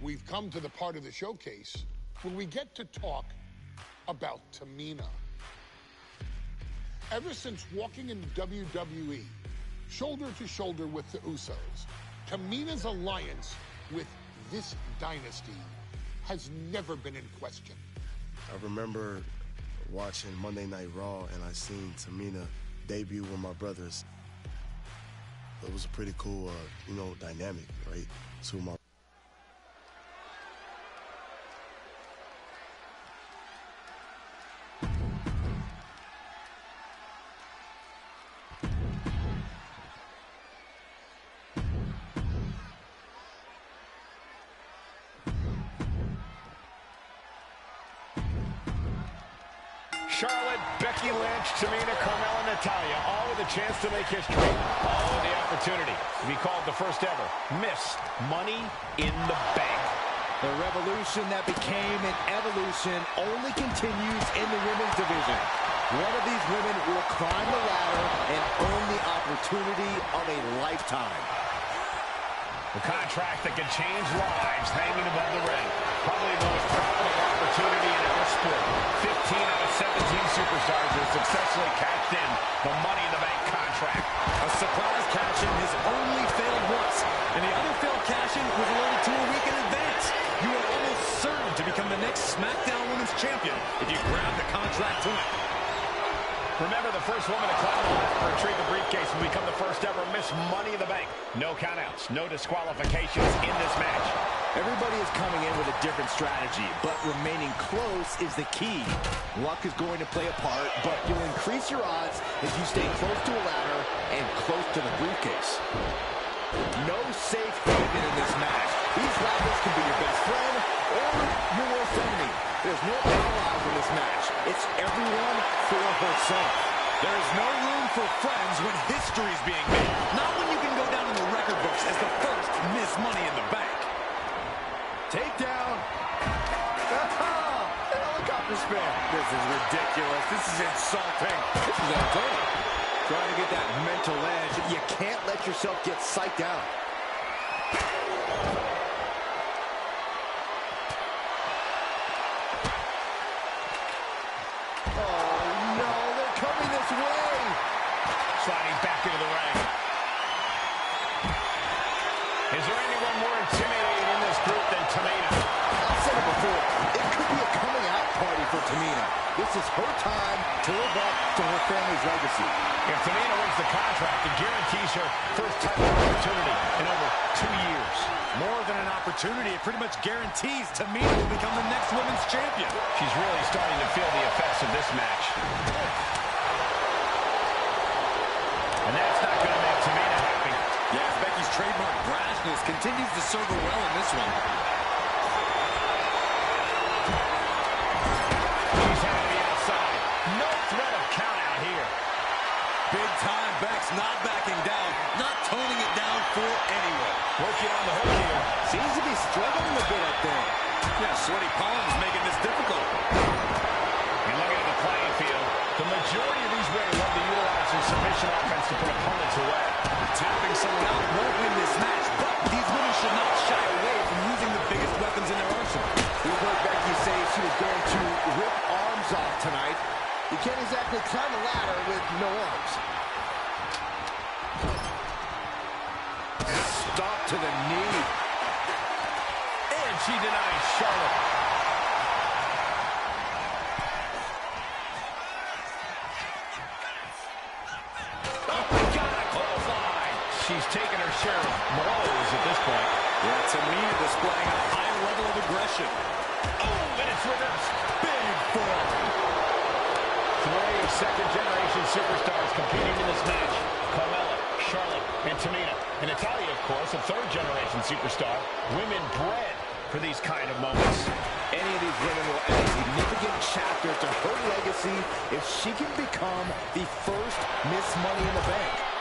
[SPEAKER 6] We've come to the part of the showcase where we get to talk about Tamina. Ever since walking in WWE, shoulder to shoulder with the Usos, Tamina's alliance with this dynasty has never been in question.
[SPEAKER 7] I remember watching Monday Night Raw, and I seen Tamina debut with my brothers. It was a pretty cool, dynamic, right? Two of my
[SPEAKER 5] Charlotte, Becky Lynch, Tamina, Carmella, Natalya, all with a chance to make history. All with the opportunity to be called the first ever Miss Money in the Bank.
[SPEAKER 3] The revolution that became an evolution only continues in the women's division. One of these women will climb the ladder and earn the opportunity of a lifetime.
[SPEAKER 5] A contract that can change lives hanging above the ring. Probably the most profitable opportunity in our sport. 15 out of 17 superstars have successfully cashed in the Money in the Bank contract.
[SPEAKER 2] A surprise cash-in has only failed once, and the other failed cash-in was alerted to a week in advance. You are almost certain to become the next SmackDown Women's Champion if you grab the contract tonight.
[SPEAKER 5] Remember, the first woman to climb the ladder to retrieve the briefcase will become the first ever Miss Money in the Bank. No countouts, no disqualifications in this match.
[SPEAKER 3] Everybody is coming in with a different strategy, but remaining close is the key. Luck is going to play a part, but you'll increase your odds if you stay close to a ladder and close to the briefcase. No safe haven in this match. These rivals can be your best friend or your worst enemy. There's no allies in this match. It's everyone for herself.
[SPEAKER 2] There is no room for friends when history's being made. Not when you can go down in the record books as the first Miss Money in the Bank.
[SPEAKER 3] Takedown. Helicopter spin.
[SPEAKER 2] This is ridiculous. This is insulting. This is entertaining.
[SPEAKER 3] Trying to get that mental edge. You can't let yourself get psyched out.
[SPEAKER 5] Sliding back into the ring. Is there anyone more intimidating in this group than Tamina?
[SPEAKER 3] I've said it before. It could be a coming out party for Tamina. This is her time to live up to her family's legacy.
[SPEAKER 5] If Tamina wins the contract, it guarantees her first title opportunity in over 2 years.
[SPEAKER 2] More than an opportunity, it pretty much guarantees Tamina will become the next women's champion.
[SPEAKER 5] She's really starting to feel the effects of this match. And that's not going to make Tamina happy.
[SPEAKER 2] Yes, Becky's trademark brashness continues to serve her well in this one.
[SPEAKER 5] She's heading to the outside. No threat of count out here.
[SPEAKER 2] Big time, Beck's not backing down, not toning it down for anyone.
[SPEAKER 5] Working on the hook here.
[SPEAKER 3] Seems to be struggling a bit up there.
[SPEAKER 2] Yeah, sweaty palms making this difficult.
[SPEAKER 5] And looking at the playing field, the majority of these women love to utilize their submission offense to put opponents away.
[SPEAKER 2] Tapping someone out won't win this match, but these women should not shy away from using the biggest weapons in their arsenal.
[SPEAKER 3] We've heard Becky say she was going to rip arms off tonight. You can't exactly climb a ladder with no arms. Stop to the knee.
[SPEAKER 5] And she denies Charlotte. She's taken her share of blows at this point.
[SPEAKER 2] Yeah, Tamina displaying a high level of aggression.
[SPEAKER 5] Oh, and it's reversed.
[SPEAKER 2] Big forearm.
[SPEAKER 5] 3 second-generation superstars competing in this match. Carmella, Charlotte, and Tamina. And Natalya, of course, a third-generation superstar. Women bred for these kind of moments.
[SPEAKER 3] Any of these women will add a significant chapter to her legacy if she can become the first Miss Money in the Bank.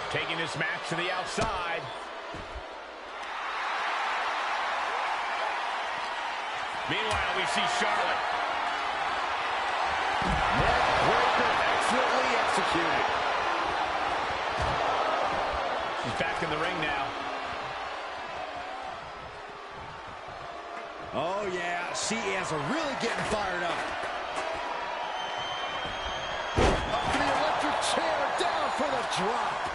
[SPEAKER 5] Taking this match to the outside. Meanwhile, we see Charlotte.
[SPEAKER 3] Neckbreaker excellently executed.
[SPEAKER 5] She's back in the ring now.
[SPEAKER 3] Oh, yeah, she is really getting fired up. Up to the electric chair, down for the drop.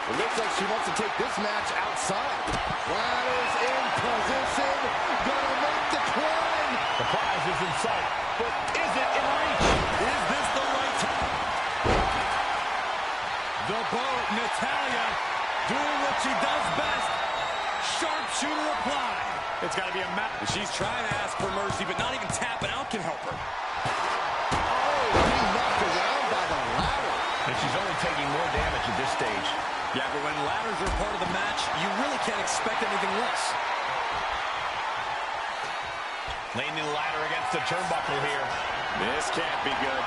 [SPEAKER 3] It looks like she wants to take this match outside. Ladders in position, gonna make the climb.
[SPEAKER 5] The prize is in sight, but is it in reach?
[SPEAKER 2] Is this the right time? The boat, Natalya, doing what she does best. Sharpshooter applied. It's got to be a match. She's trying to ask for mercy, but not even tapping out can help her.
[SPEAKER 3] Oh, being knocked around by the ladder.
[SPEAKER 5] And she's only taking more damage at this stage.
[SPEAKER 2] Yeah, but when ladders are part of the match, you really can't expect anything less.
[SPEAKER 5] Laying the ladder against the turnbuckle here.
[SPEAKER 2] This can't be good.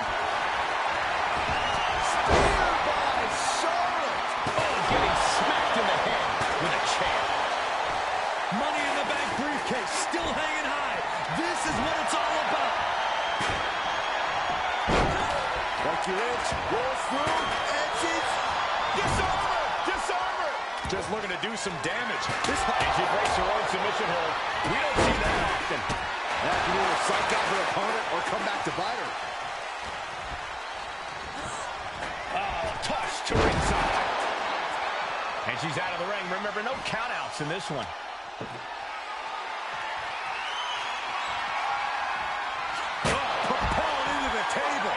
[SPEAKER 3] Spear by Charlotte.
[SPEAKER 5] Oh, getting smacked in the head with a chair.
[SPEAKER 2] Money in the Bank briefcase still hanging high. This is what it's all about.
[SPEAKER 3] Becky Lynch rolls through, and she's
[SPEAKER 5] Disarmer! Disarmer!
[SPEAKER 2] Just looking to do some damage.
[SPEAKER 5] And she breaks her own submission hold. We don't see that often.
[SPEAKER 3] That can either psych out her opponent or come back to bite her.
[SPEAKER 5] Oh, toss to ringside. And she's out of the ring. Remember, no countouts in this one.
[SPEAKER 2] Propelled into the table.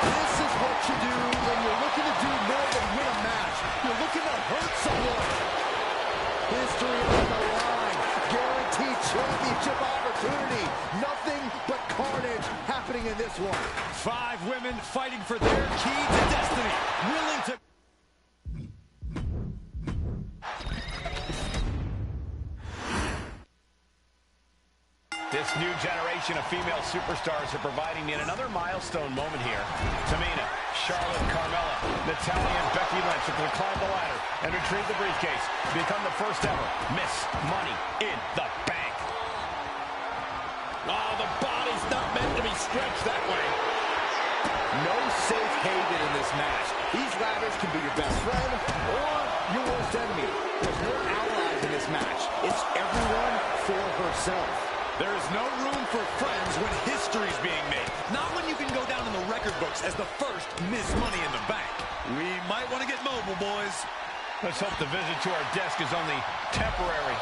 [SPEAKER 3] This is what you do when you're looking to do more than win a match. You're looking to hurt someone. History on the line. Guaranteed championship opportunity. Nothing but carnage happening in this one.
[SPEAKER 2] 5 women fighting for their key to destiny. Willing to...
[SPEAKER 5] This new generation of female superstars are providing yet another milestone moment here. Tamina, Charlotte, Carmella, Natalya, and Becky Lynch are going to climb the ladder and retrieve the briefcase. Become the first ever Miss Money in the Bank.
[SPEAKER 3] Oh, the body's not meant to be stretched that way. No safe haven in this match. These ladders can be your best friend or your worst enemy. There's no allies in this match. It's everyone for herself.
[SPEAKER 2] There is no room for friends when history's being made. Not when you can go down in the record books as the first Miss Money in the Bank. We might want to get mobile, boys.
[SPEAKER 5] Let's hope the visit to our desk is only temporary.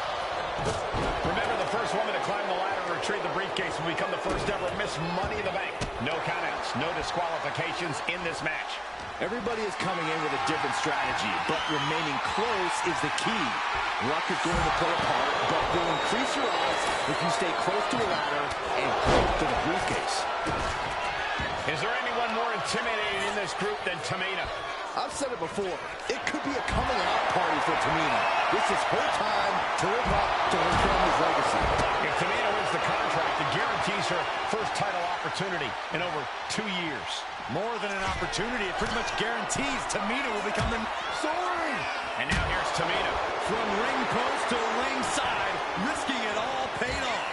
[SPEAKER 5] Remember, the first woman to climb the ladder and retrieve the briefcase will become the first ever Miss Money in the Bank. No countouts, no disqualifications in this match.
[SPEAKER 3] Everybody is coming in with a different strategy, but remaining close is the key. Luck is going to play a part, but you'll increase your odds if you stay close to the ladder and close to the briefcase.
[SPEAKER 5] Is there anyone more intimidating in this group than Tamina?
[SPEAKER 3] I've said it before, it could be a coming out party for Tamina. This is her time to live up to her family's legacy.
[SPEAKER 5] If Tamina wins the contract, it guarantees her first title opportunity in over 2 years.
[SPEAKER 2] More than an opportunity, it pretty much guarantees Tamina will become the...
[SPEAKER 3] Soaring!
[SPEAKER 5] And now here's Tamina.
[SPEAKER 2] From ring post to ringside, risking it all paid off.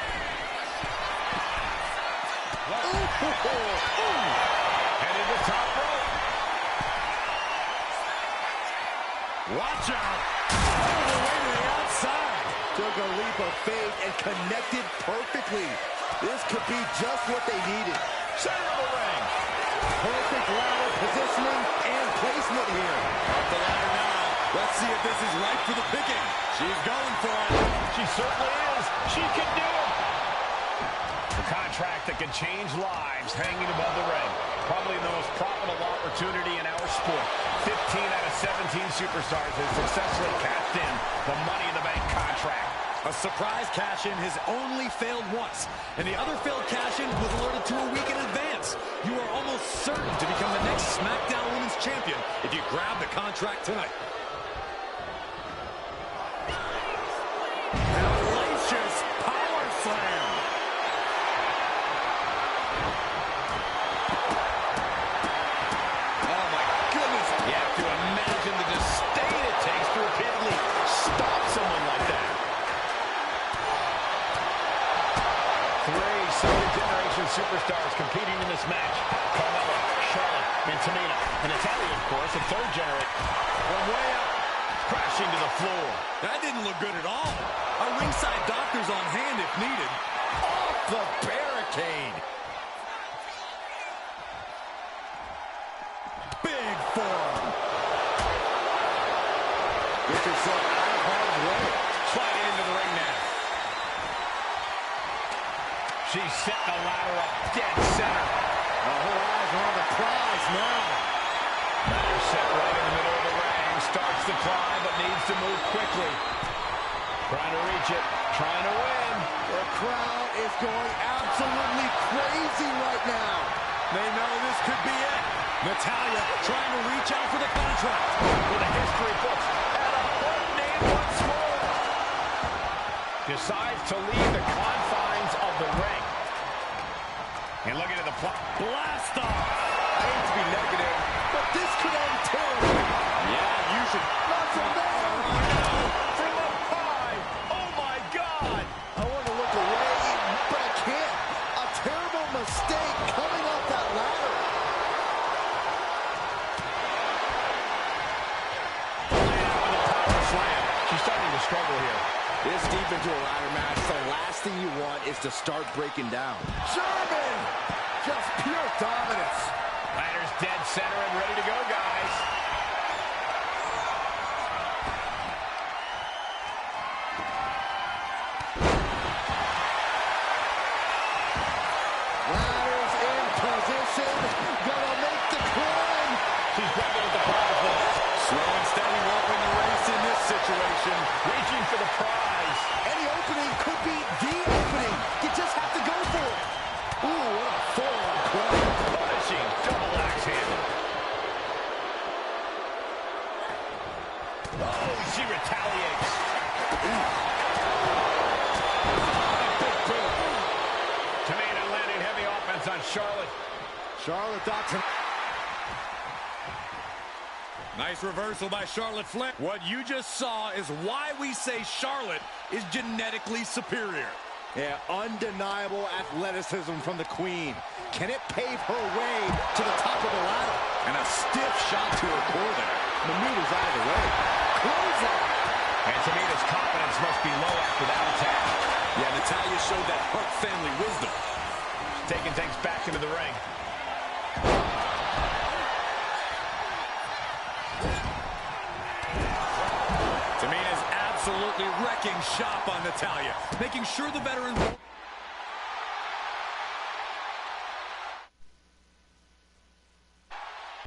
[SPEAKER 5] Headed to top rope.
[SPEAKER 2] Watch out. All the way to the outside.
[SPEAKER 3] Took a leap of faith and connected perfectly. This could be just what they needed.
[SPEAKER 5] Center of the ring.
[SPEAKER 3] Perfect ladder positioning and placement here.
[SPEAKER 2] Up the ladder now. Let's see if this is right for the picking. She's going for it.
[SPEAKER 5] She certainly is. She can do it. The contract that can change lives hanging above the ring. Probably the most profitable opportunity in our sport. 15 out of 17 superstars have successfully cashed in the Money in the Bank contract.
[SPEAKER 2] A surprise cash-in has only failed once, and the other failed cash-in was alerted to a week in advance. You are almost certain to become the next SmackDown Women's Champion if you grab the contract tonight. An hellacious power slam. Oh my goodness.
[SPEAKER 5] You have to imagine the disdain it takes to repeatedly stop someone like that. 3 second-generation superstars competing in this match. Carmella, Charlotte, and Tamina. And Natalya, of course, a third generation. From way up, crashing to the floor.
[SPEAKER 2] That didn't look good at all. Our ringside doctor's on hand if needed. Off the barricade. Big form.
[SPEAKER 3] Gets herself out of harm's way.
[SPEAKER 5] Sliding into the ring now. She's setting the ladder up dead center.
[SPEAKER 3] Her eyes are on the prize now.
[SPEAKER 5] Ladder set right in the middle of the ring. Starts to climb, but needs to move quickly. Trying to reach it. Trying to win.
[SPEAKER 3] The crowd is going absolutely crazy right now.
[SPEAKER 2] They know this could be it. Natalya trying to reach out for the contract.
[SPEAKER 5] For the history books. And a home name once more. Decides to leave the confines the ring. And looking at the blast off.
[SPEAKER 3] I hate to be negative, but this could end terribly.
[SPEAKER 2] Yeah, you should.
[SPEAKER 3] Not from there.
[SPEAKER 5] From up high. Oh, my God.
[SPEAKER 3] I want to look away, but I can't. A terrible mistake coming off that ladder.
[SPEAKER 5] Slam. She's starting to struggle here.
[SPEAKER 3] This deep into a ladder match, the last thing you want is to start breaking down. German! Just pure dominance.
[SPEAKER 5] Ladder's dead center and ready to go, guys.
[SPEAKER 3] Ladder's in position. Gonna make the climb.
[SPEAKER 5] She's grabbing with the prize list.
[SPEAKER 2] Slow and steady work in the race in this situation.
[SPEAKER 5] Reaching for the prize.
[SPEAKER 3] Any opening could be the opening. You just have to go for it. Ooh, what a full-on climb.
[SPEAKER 5] Punishing double axe handle. Oh, she retaliates.
[SPEAKER 3] Big boom.
[SPEAKER 5] Tamina landing heavy offense on Charlotte.
[SPEAKER 3] Charlotte Dotson.
[SPEAKER 2] Nice reversal by Charlotte Flair. What you just saw is why we say Charlotte is genetically superior.
[SPEAKER 3] Yeah, undeniable athleticism from the Queen. Can it pave her way to the top of the ladder?
[SPEAKER 2] And a stiff shot to her core there.
[SPEAKER 3] Maneuvers out of the way. Clothesline.
[SPEAKER 5] And Tamina's confidence must be low after that attack.
[SPEAKER 2] Yeah, Natalya showed that Hart family wisdom.
[SPEAKER 5] Taking things back into the ring.
[SPEAKER 2] Tamina's absolutely wrecking shop on Natalya, making sure the veteran